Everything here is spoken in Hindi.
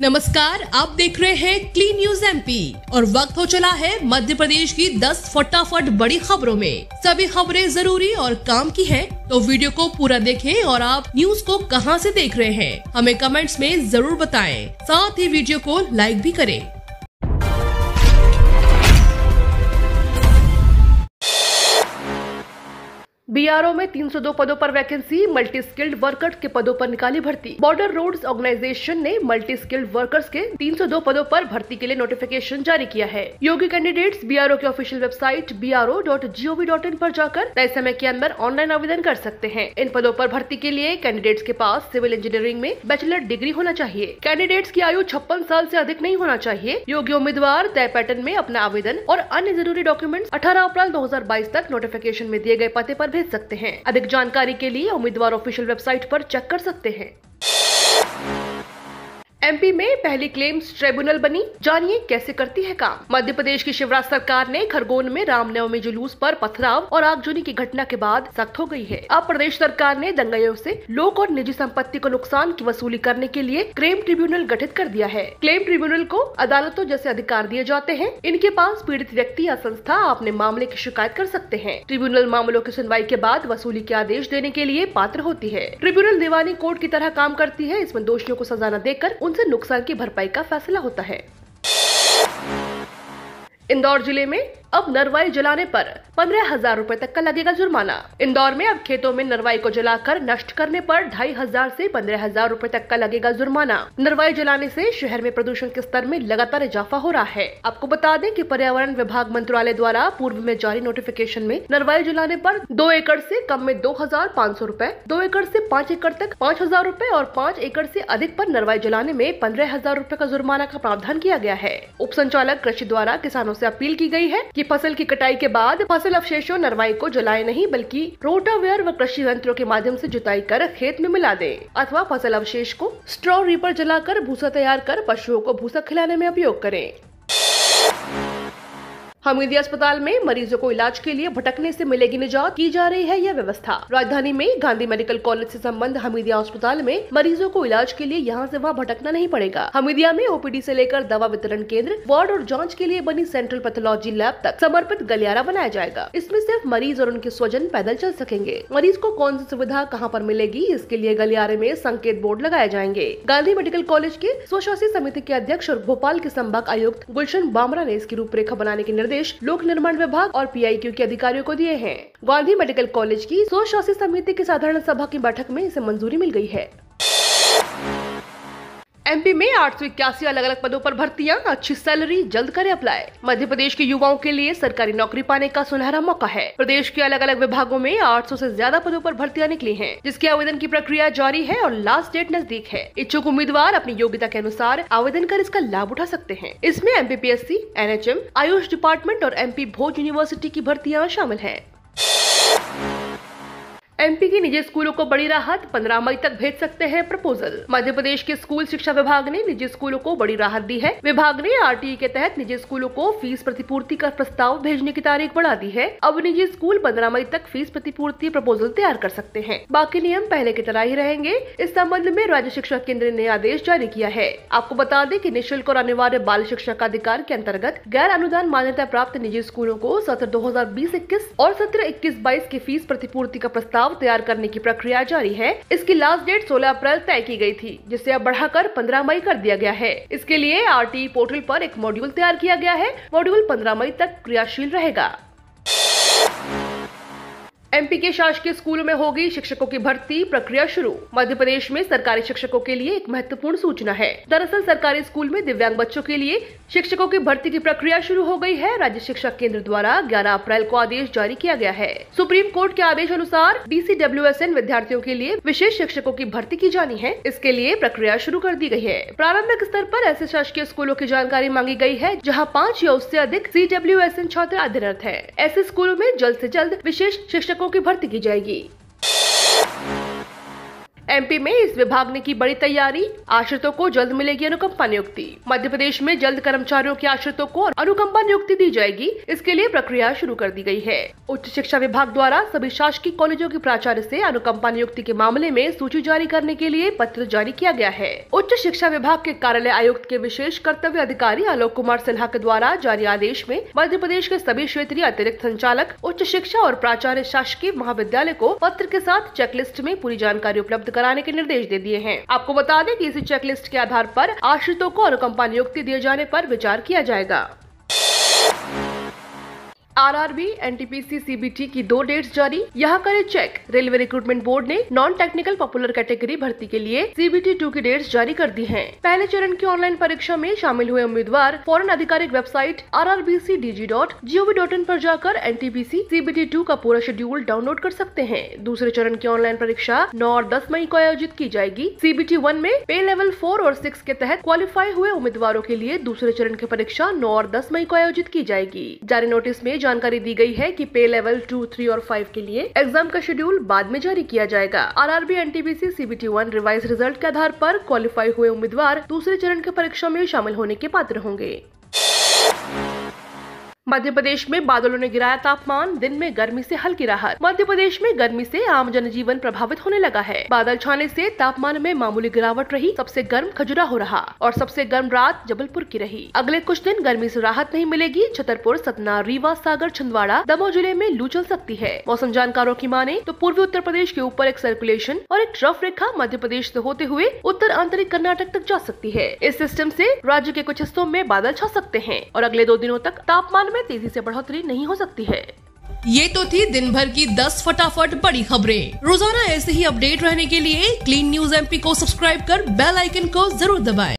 नमस्कार, आप देख रहे हैं क्लीन न्यूज एमपी और वक्त हो चला है मध्य प्रदेश की 10 फटाफट बड़ी खबरों में। सभी खबरें जरूरी और काम की हैं, तो वीडियो को पूरा देखें और आप न्यूज को कहां से देख रहे हैं हमें कमेंट्स में जरूर बताएं। साथ ही वीडियो को लाइक भी करें। बीआरओ में 302 पदों पर वैकेंसी, मल्टी स्किल्ड वर्कर्स के पदों पर निकाली भर्ती। बॉर्डर रोड्स ऑर्गेनाइजेशन ने मल्टी स्किल्ड वर्कर्स के 302 पदों पर भर्ती के लिए नोटिफिकेशन जारी किया है। योग्य कैंडिडेट्स बीआरओ की ऑफिशियल वेबसाइट bro.gov.in पर जाकर तय समय के अंदर ऑनलाइन आवेदन कर सकते हैं। इन पदों पर भर्ती के लिए कैंडिडेट्स के पास सिविल इंजीनियरिंग में बैचलर डिग्री होना चाहिए। कैंडिडेट्स की आयु 56 साल से अधिक नहीं होना चाहिए। योग्य उम्मीदवार तय पैटर्न में अपना आवेदन और अन्य जरूरी डॉक्यूमेंट्स 18 अप्रैल 2022 तक नोटिफिकेशन में दिए गए पते पर भेज सकते हैं। अधिक जानकारी के लिए उम्मीदवार ऑफिशियल वेबसाइट पर चेक कर सकते हैं। एमपी में पहली क्लेम्स ट्रिब्यूनल बनी, जानिए कैसे करती है काम। मध्य प्रदेश की शिवराज सरकार ने खरगोन में रामनवमी जुलूस पर पथराव और आगजनी की घटना के बाद सख्त हो गई है। अब प्रदेश सरकार ने दंगाइयों से लोक और निजी संपत्ति को नुकसान की वसूली करने के लिए क्लेम ट्रिब्यूनल गठित कर दिया है। क्लेम ट्रिब्यूनल को अदालतों जैसे अधिकार दिए जाते हैं। इनके पास पीड़ित व्यक्ति या संस्था अपने मामले की शिकायत कर सकते हैं। ट्रिब्यूनल मामलों की सुनवाई के बाद वसूली के आदेश देने के लिए पात्र होती है। ट्रिब्यूनल दीवानी कोर्ट की तरह काम करती है। इसमें दोषियों को सजा न देकर उनसे नुकसान की भरपाई का फैसला होता है। इंदौर जिले में अब नरवाई जलाने पर 15,000 रुपए तक का लगेगा जुर्माना। इंदौर में अब खेतों में नरवाई को जलाकर नष्ट करने पर 2,500 से 15,000 रुपए तक का लगेगा जुर्माना। नरवाई जलाने से शहर में प्रदूषण के स्तर में लगातार इजाफा हो रहा है। आपको बता दें कि पर्यावरण विभाग मंत्रालय द्वारा पूर्व में जारी नोटिफिकेशन में नरवाई जलाने पर 2 एकड़ से कम में 2,500 रुपए, 2 एकड़ से 5 एकड़ तक 5,000 रुपए और 5 एकड़ से अधिक पर नरवाई जलाने में 15,000 रुपए का जुर्माना का प्रावधान किया गया है। उप संचालक कृषि द्वारा किसानों से अपील की गई है कि फसल की कटाई के बाद फसल अवशेषों नरवाई को जलाए नहीं, बल्कि रोटावेयर व कृषि यंत्रों के माध्यम से जुताई कर खेत में मिला दें अथवा फसल अवशेष को स्ट्रॉ रीपर जलाकर भूसा तैयार कर पशुओं को भूसा खिलाने में उपयोग करें। हमीदिया अस्पताल में मरीजों को इलाज के लिए भटकने से मिलेगी निजात, की जा रही है यह व्यवस्था। राजधानी में गांधी मेडिकल कॉलेज से संबंध हमीदिया अस्पताल में मरीजों को इलाज के लिए यहां से वहां भटकना नहीं पड़ेगा। हमीदिया में ओपीडी से लेकर दवा वितरण केंद्र, वार्ड और जांच के लिए बनी सेंट्रल पैथोलॉजी लैब तक समर्पित गलियारा बनाया जाएगा। इसमें सिर्फ मरीज और उनके स्वजन पैदल चल सकेंगे। मरीज को कौन सी सुविधा कहाँ पर मिलेगी, इसके लिए गलियारे में संकेत बोर्ड लगाए जाएंगे। गांधी मेडिकल कॉलेज के स्वशासी समिति के अध्यक्ष और भोपाल के संभाग आयुक्त गुलशन बामरा ने इसकी रूपरेखा बनाने के निर्देश लोक निर्माण विभाग और पीआईक्यू के अधिकारियों को दिए हैं। गांधी मेडिकल कॉलेज की स्वशासी समिति की साधारण सभा की बैठक में इसे मंजूरी मिल गई है। एमपी में 881 अलग अलग पदों पर भर्तियां, अच्छी सैलरी, जल्द करें अप्लाई। मध्य प्रदेश के युवाओं के लिए सरकारी नौकरी पाने का सुनहरा मौका है। प्रदेश के अलग अलग विभागों में 800 से ज्यादा पदों पर भर्तियां निकली हैं, जिसके आवेदन की प्रक्रिया जारी है और लास्ट डेट नजदीक है। इच्छुक उम्मीदवार अपनी योग्यता के अनुसार आवेदन कर इसका लाभ उठा सकते हैं। इसमें एमपीपीएससी, एनएचएम, आयुष डिपार्टमेंट और एमपी भोज यूनिवर्सिटी की भर्तियां शामिल है। एमपी की निजी स्कूलों को बड़ी राहत, 15 मई तक भेज सकते हैं प्रपोजल। मध्य प्रदेश के स्कूल शिक्षा विभाग ने निजी स्कूलों को बड़ी राहत दी है। विभाग ने आरटीई के तहत निजी स्कूलों को फीस प्रतिपूर्ति का प्रस्ताव भेजने की तारीख बढ़ा दी है। अब निजी स्कूल 15 मई तक फीस प्रतिपूर्ति प्रपोजल तैयार कर सकते हैं। बाकी नियम पहले की तरह ही रहेंगे। इस संबंध में राज्य शिक्षा केंद्र ने आदेश जारी किया है। आपको बता दें कि निःशुल्क और अनिवार्य बाल शिक्षा का अधिकार के अंतर्गत गैर अनुदान मान्यता प्राप्त निजी स्कूलों को सत्र 2020-21 और सत्र 21-22 की फीस प्रतिपूर्ति का प्रस्ताव तैयार करने की प्रक्रिया जारी है। इसकी लास्ट डेट 16 अप्रैल तय की गई थी, जिसे अब बढ़ाकर 15 मई कर दिया गया है। इसके लिए आरटीई पोर्टल पर एक मॉड्यूल तैयार किया गया है। मॉड्यूल 15 मई तक क्रियाशील रहेगा। एमपी के शासकीय स्कूलों में होगी शिक्षकों की भर्ती प्रक्रिया शुरू। मध्य प्रदेश में सरकारी शिक्षकों के लिए एक महत्वपूर्ण सूचना है। दरअसल सरकारी स्कूल में दिव्यांग बच्चों के लिए शिक्षकों की भर्ती की प्रक्रिया शुरू हो गई है। राज्य शिक्षा केंद्र द्वारा 11 अप्रैल को आदेश जारी किया गया है। सुप्रीम कोर्ट के आदेश अनुसार DCWSN विद्यार्थियों के लिए विशेष शिक्षकों की भर्ती की जानी है। इसके लिए प्रक्रिया शुरू कर दी गई है। प्रारंभिक स्तर पर ऐसे शासकीय स्कूलों की जानकारी मांगी गई है जहाँ 5 या उससे अधिक CWSN छात्र अध्ययनरत है। ऐसे स्कूलों में जल्द से जल्द विशेष शिक्षकों की भर्ती की जाएगी। एमपी में इस विभाग ने की बड़ी तैयारी, आश्रितों को जल्द मिलेगी अनुकंपा नियुक्ति। मध्य प्रदेश में जल्द कर्मचारियों के आश्रितों को अनुकंपा नियुक्ति दी जाएगी, इसके लिए प्रक्रिया शुरू कर दी गई है। उच्च शिक्षा विभाग द्वारा सभी शासकीय कॉलेजों के प्राचार्य से अनुकंपा नियुक्ति के मामले में सूची जारी करने के लिए पत्र जारी किया गया है। उच्च शिक्षा विभाग के कार्यालय आयुक्त के विशेष कर्तव्य अधिकारी आलोक कुमार सिन्हा के द्वारा जारी आदेश में मध्य प्रदेश के सभी क्षेत्रीय अतिरिक्त संचालक, उच्च शिक्षा और प्राचार्य शासकीय महाविद्यालय को पत्र के साथ चेकलिस्ट में पूरी जानकारी उपलब्ध कराने के निर्देश दे दिए हैं। आपको बता दें कि इसी चेकलिस्ट के आधार पर आश्रितों को अनुकंपा नियुक्ति दिए जाने पर विचार किया जाएगा। आरआरबी, एनटीपीसी, सीबीटी की 2 डेट्स जारी, यहाँ करें चेक। रेलवे रिक्रूटमेंट बोर्ड ने नॉन टेक्निकल पॉपुलर कैटेगरी भर्ती के लिए सीबीटी 2 की डेट्स जारी कर दी हैं। पहले चरण की ऑनलाइन परीक्षा में शामिल हुए उम्मीदवार फौरन आधिकारिक वेबसाइट rrbcdg.gov.in पर जाकर एनटीपीसी सीबीटी 2 का पूरा शेड्यूल डाउनलोड कर सकते हैं। दूसरे चरण की ऑनलाइन परीक्षा 9 और 10 मई को आयोजित की जाएगी। सीबीटी 1 में पे लेवल 4 और 6 के तहत क्वालिफाई हुए उम्मीदवारों के लिए दूसरे चरण की परीक्षा 9 और 10 मई को आयोजित की जाएगी। जारी नोटिस में जानकारी दी गई है कि पे लेवल 2, 3 और 5 के लिए एग्जाम का शेड्यूल बाद में जारी किया जाएगा। RRB, NTPC, CBT 1 revise result के आधार पर क्वालिफाई हुए उम्मीदवार दूसरे चरण की परीक्षा में शामिल होने के पात्र होंगे। मध्य प्रदेश में बादलों ने गिराया तापमान, दिन में गर्मी से हल्की राहत। मध्य प्रदेश में गर्मी से आम जनजीवन प्रभावित होने लगा है। बादल छाने से तापमान में मामूली गिरावट रही। सबसे गर्म खजुराहो रहा और सबसे गर्म रात जबलपुर की रही। अगले कुछ दिन गर्मी से राहत नहीं मिलेगी। छतरपुर, सतना, रीवा, सागर, छिंदवाड़ा, दमोह जिले में लू चल सकती है। मौसम जानकारों की माने तो पूर्वी उत्तर प्रदेश के ऊपर एक सर्कुलेशन और एक ट्रफ रेखा मध्य प्रदेश से होते हुए उत्तर आंतरिक कर्नाटक तक जा सकती है। इस सिस्टम से राज्य के कुछ हिस्सों में बादल छा सकते हैं और अगले 2 दिनों तक तापमान तेजी से बढ़ोतरी नहीं हो सकती है। ये तो थी दिन भर की 10 फटाफट बड़ी खबरें। रोजाना ऐसे ही अपडेट रहने के लिए क्लीन न्यूज एमपी को सब्सक्राइब कर बेल आइकन को जरूर दबाएं।